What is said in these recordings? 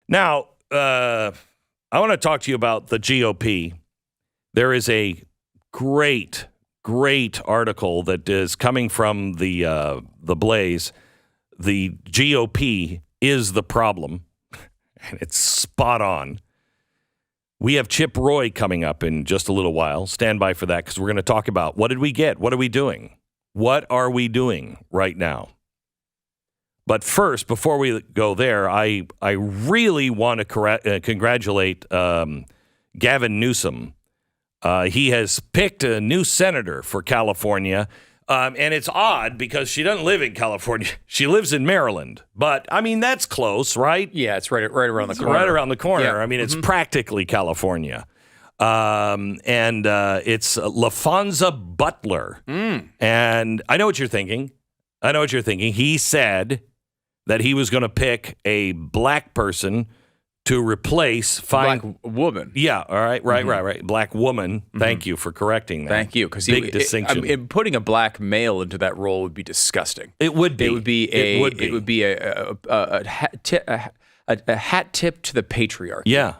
Now, I want to talk to you about the GOP. There is a great article that is coming from the Blaze. The GOP is the problem, and it's spot on. We have Chip Roy coming up in just a little while. Stand by for that because we're going to talk about what did we get? What are we doing? What are we doing right now? But first, before we go there, I really want to congratulate Gavin Newsom. He has picked a new senator for California. And it's odd because she doesn't live in California. She lives in Maryland. But, I mean, that's close, right? Yeah, it's right around the corner. Right around the corner. Yeah. I mean, it's practically California. And it's Laphonza Butler. And I know what you're thinking. He said that he was going to pick a black person to replace black woman. Yeah, all right, right. Black woman. Thank you for correcting that. Thank you, because big distinction. Putting a black male into that role would be disgusting. It would be. It would be a hat tip to the patriarchy. Yeah,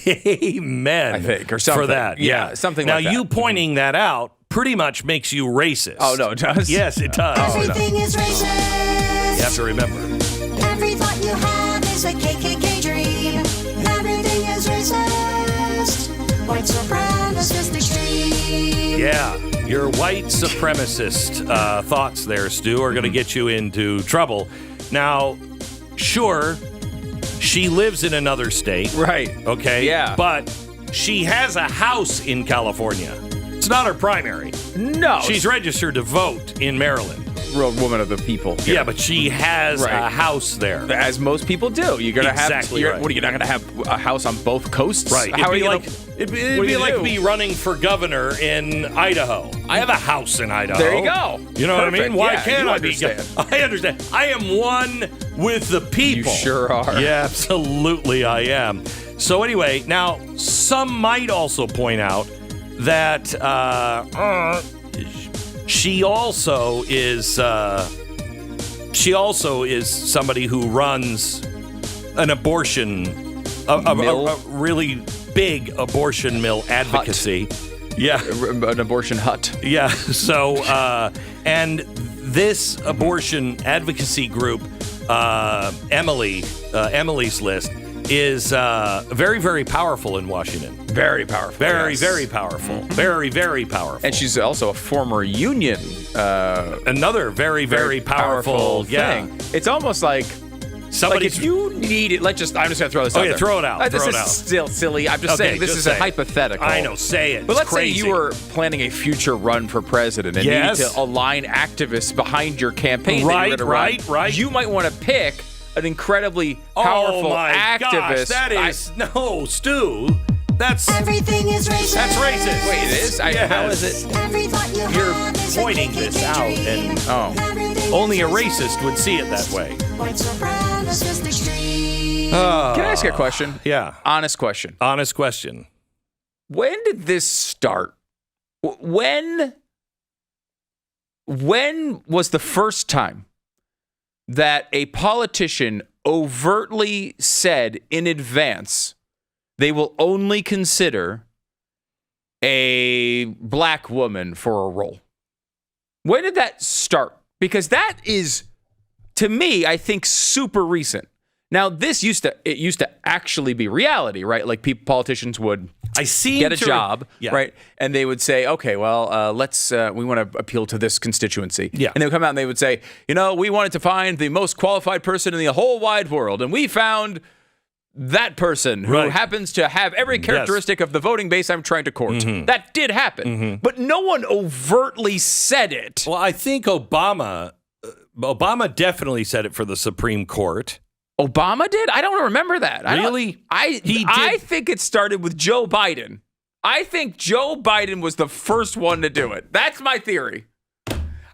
amen. I think, or something for that. Yeah, something. Now like that. you pointing that out pretty much makes you racist. Oh no, it does. Yes, it does. Everything is racist. You have to remember. Every thought you have is a KKK dream. Everything is racist. White supremacist extreme. Yeah, your white supremacist thoughts there, Stu, are going to get you into trouble. Now, sure, she lives in another state. Right. Okay. Yeah. But she has a house in California. It's not her primary. No. She's registered to vote in Maryland. Real woman of the people. Yeah, but she has a house there. As most people do. You're going to have... Exactly right. What, are you not going to have a house on both coasts? Right. How are you It'd be like me running for governor in Idaho. I have a house in Idaho. There you go. You know what I mean? Why can't I be? Understand. I understand. I am one with the people. You sure are. Yeah, absolutely I am. So anyway, now some might also point out that she also is somebody who runs an abortion, a really big abortion mill advocacy. Yeah, an abortion hut. Yeah. So and this abortion advocacy group, Emily's List, is very, very powerful in Washington. Very powerful. Very, very powerful. Very, very powerful. And she's also a former union. Another very, very powerful thing. Yeah. It's almost like if you need it, I'm just going to throw this out there. Throw it out. This is still silly. I'm just saying this is a hypothetical. I know, say it. But let's say crazy. you were planning a future run for president and needed to align activists behind your campaign. Right. You might want to pick an incredibly powerful activist. Gosh, that is Stu. That's everything is racist. That's racist. Wait, it is? Yes. How is it? You're pointing this out, and only a racist would see it that way. White supremacist extreme. Can I ask you a question? Yeah. Honest question. When did this start? When was the first time that a politician overtly said in advance they will only consider a black woman for a role? When did that start? Because that is, to me, I think super recent. Now, it used to actually be reality, right? Like politicians would get a job, right? And they would say, okay, well, we want to appeal to this constituency. Yeah. And they would come out and they would say, we wanted to find the most qualified person in the whole wide world. And we found that person who happens to have every characteristic of the voting base I'm trying to court. Mm-hmm. That did happen. But no one overtly said it. Well, I think Obama definitely said it for the Supreme Court. Obama did? I don't remember that. Really? I think it started with Joe Biden. I think Joe Biden was the first one to do it. That's my theory.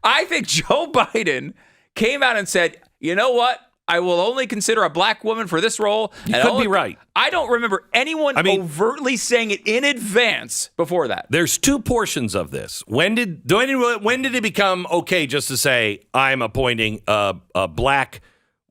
I think Joe Biden came out and said, you know what? I will only consider a black woman for this role. You could be right. I don't remember anyone overtly saying it in advance before that. There's two portions of this. When did it become okay just to say I'm appointing a black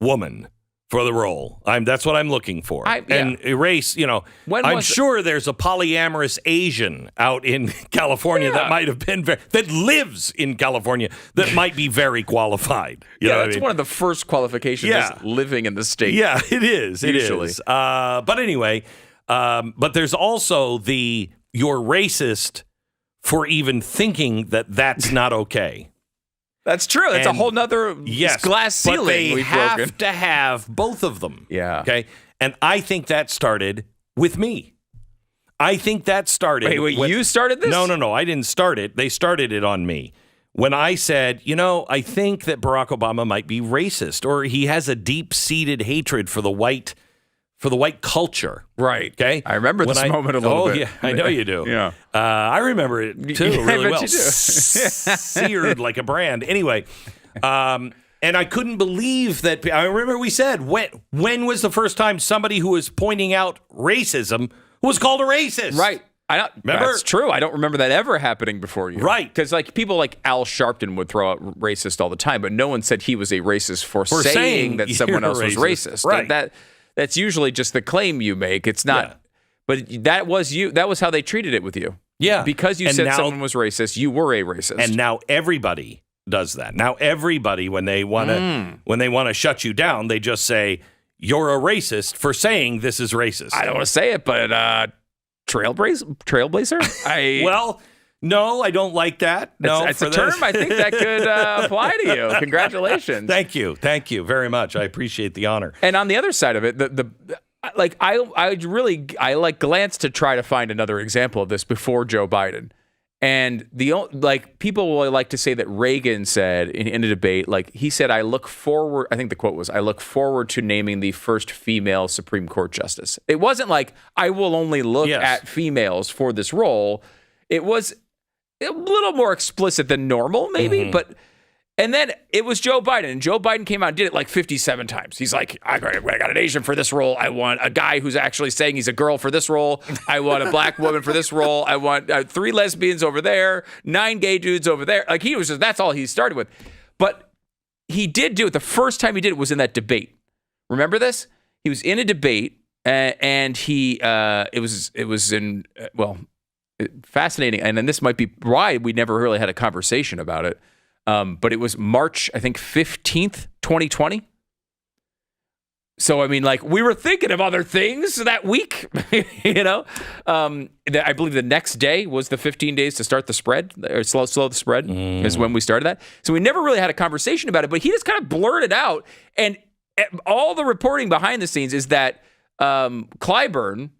woman for the role. That's what I'm looking for. And erase, I'm sure there's a polyamorous Asian out in California that might have been that lives in California that might be very qualified. That's one of the first qualifications is living in the state. Yeah, it is. Usually. It is. But anyway, but there's also you're racist for even thinking that that's not okay. That's true. It's a whole nother glass ceiling. But they we've have broken. to have both of them. Yeah. Okay. And I think that started with me. I think that started. Wait, you started this? No. I didn't start it. They started it on me. When I said, I think that Barack Obama might be racist, or he has a deep-seated hatred for the white culture. Right. Okay. I remember this moment a little bit. Oh, yeah. I know you do. Yeah. I remember it, too, I really bet well. you do. Seared like a brand. Anyway, and I couldn't believe that. I remember we said, when was the first time somebody who was pointing out racism was called a racist? Right. Remember? That's true. I don't remember that ever happening before you. Right. Because people like Al Sharpton would throw out racist all the time, but no one said he was a racist for saying that someone else was racist. Right. That's usually just the claim you make. It's not. Yeah. But that was you. That was how they treated it with you. Yeah. Because you said someone was racist, you were a racist. And now everybody does that. Now everybody, when they want to shut you down, they just say you're a racist for saying this is racist. I don't want to say it, but trailblazer. Well. No, I don't like that. No, it's a term I think that could apply to you. Congratulations. Thank you very much. I appreciate the honor. And on the other side of it, I glanced to try to find another example of this before Joe Biden, and people will like to say that Reagan said in a debate, he said, I look forward. I think the quote was, "I look forward to naming the first female Supreme Court justice." It wasn't like I will only look at females for this role. It was a little more explicit than normal, maybe, and then it was Joe Biden, and Joe Biden came out and did it 57 times. He's like, I got an Asian for this role. I want a guy who's actually saying he's a girl for this role. I want a black woman for this role. I want 3 lesbians over there, 9 gay dudes over there. That's all he started with. But he did do it. The first time he did it was in that debate. Remember this? He was in a debate, and it was fascinating, and then this might be why we never really had a conversation about it. But it was March, I think 15th, 2020. So, we were thinking of other things that week, I believe the next day was the 15 days to start the spread, or slow the spread is when we started that. So we never really had a conversation about it, but he just kind of blurted out. And all the reporting behind the scenes is that Clyburn,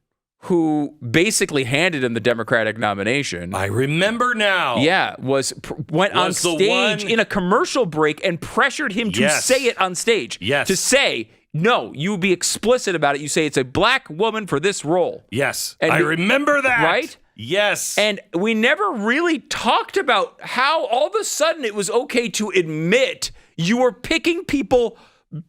who basically handed him the Democratic nomination. I remember now. Yeah, went on stage in a commercial break and pressured him to say it on stage. Yes. To say, no, you be explicit about it. You say it's a black woman for this role. Yes. And I remember that. Right? Yes. And we never really talked about how all of a sudden it was okay to admit you were picking people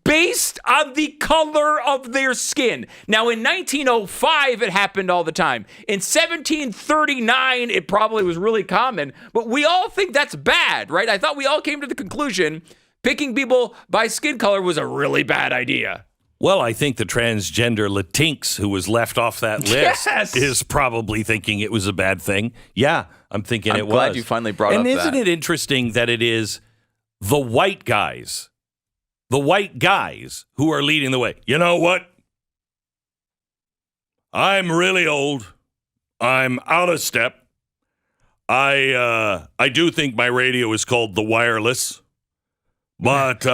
based on the color of their skin. Now, in 1905, it happened all the time. In 1739, it probably was really common, but we all think that's bad, right? I thought we all came to the conclusion picking people by skin color was a really bad idea. Well, I think the transgender Latinx who was left off that list is probably thinking it was a bad thing. Yeah, I'm thinking it was. I'm glad you finally brought up that. And isn't it interesting that it is the white guys who are leading the way? You know what? I'm really old. I'm out of step. I do think my radio is called the wireless, but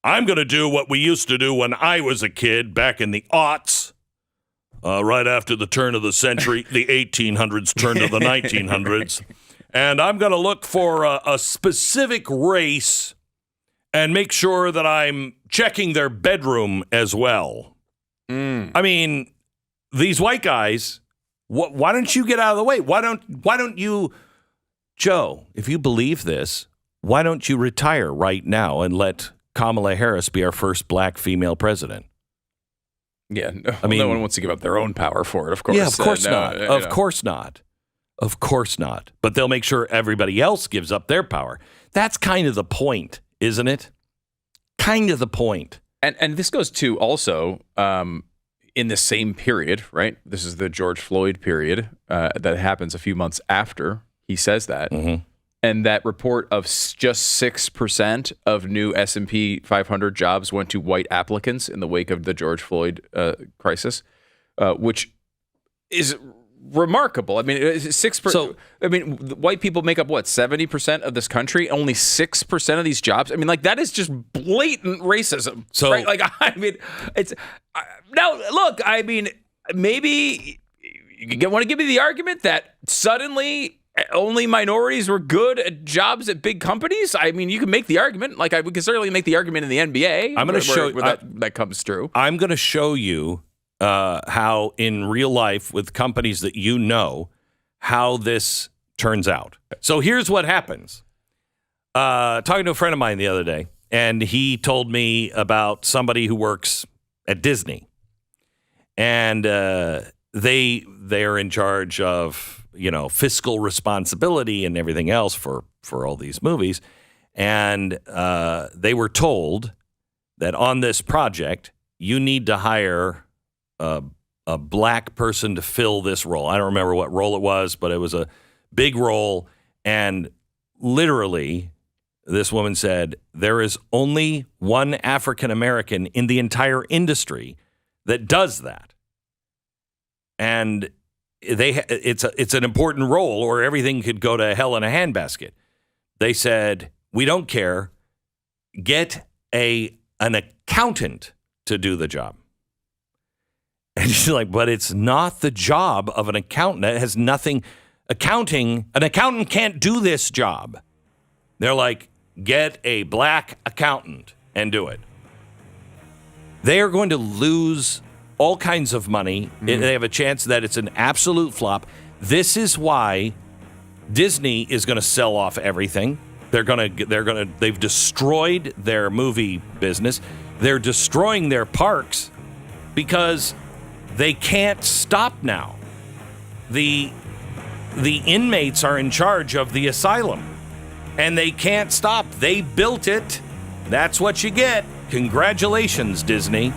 I'm going to do what we used to do when I was a kid back in the aughts, right after the turn of the century, the 1800s turn to the 1900s. And I'm going to look for a specific race and make sure that I'm checking their bedroom as well. I mean, these white guys, why don't you get out of the way? Why don't you, Joe, if you believe this, why don't you retire right now and let Kamala Harris be our first black female president? Yeah, no one wants to give up their own power for it, of course. Yeah, of course not. Of course not. Of course not. But they'll make sure everybody else gives up their power. That's kind of the point, isn't it? Kind of the point. And this goes to also in the same period, right? This is the George Floyd period that happens a few months after he says that. Mm-hmm. And that report of just 6% of new S&P 500 jobs went to white applicants in the wake of the George Floyd crisis, which is remarkable. I mean, 6%. So, I mean, white people make up what, 70% of this country? Only 6% of these jobs. I mean, like, that is just blatant racism. So, right? Like, I mean, it's now look. I mean, maybe you want to give me the argument that suddenly only minorities were good at jobs at big companies. I mean, you can make the argument. Like, we can certainly make the argument in the NBA. I'm going to show where that comes true. I'm going to show you how in real life with companies that you know, how this turns out. So here's what happens. Talking to a friend of mine the other day, and he told me about somebody who works at Disney, and they're in charge of, you know, fiscal responsibility and everything else for all these movies. And they were told that on this project, you need to hire a black person to fill this role. I don't remember what role it was, but it was a big role. And literally, this woman said, there is only one African American in the entire industry that does that. And it's an important role, or everything could go to hell in a handbasket. They said, we don't care. Get an accountant to do the job. And she's like, but it's not the job of an accountant. It has nothing. An accountant can't do this job. They're like, get a black accountant and do it. They are going to lose all kinds of money. Mm-hmm. They have a chance that it's an absolute flop. This is why Disney is going to sell off everything. They've destroyed their movie business. They're destroying their parks because they can't stop now. The inmates are in charge of the asylum, and they can't stop. They built it. That's what you get. Congratulations, Disney.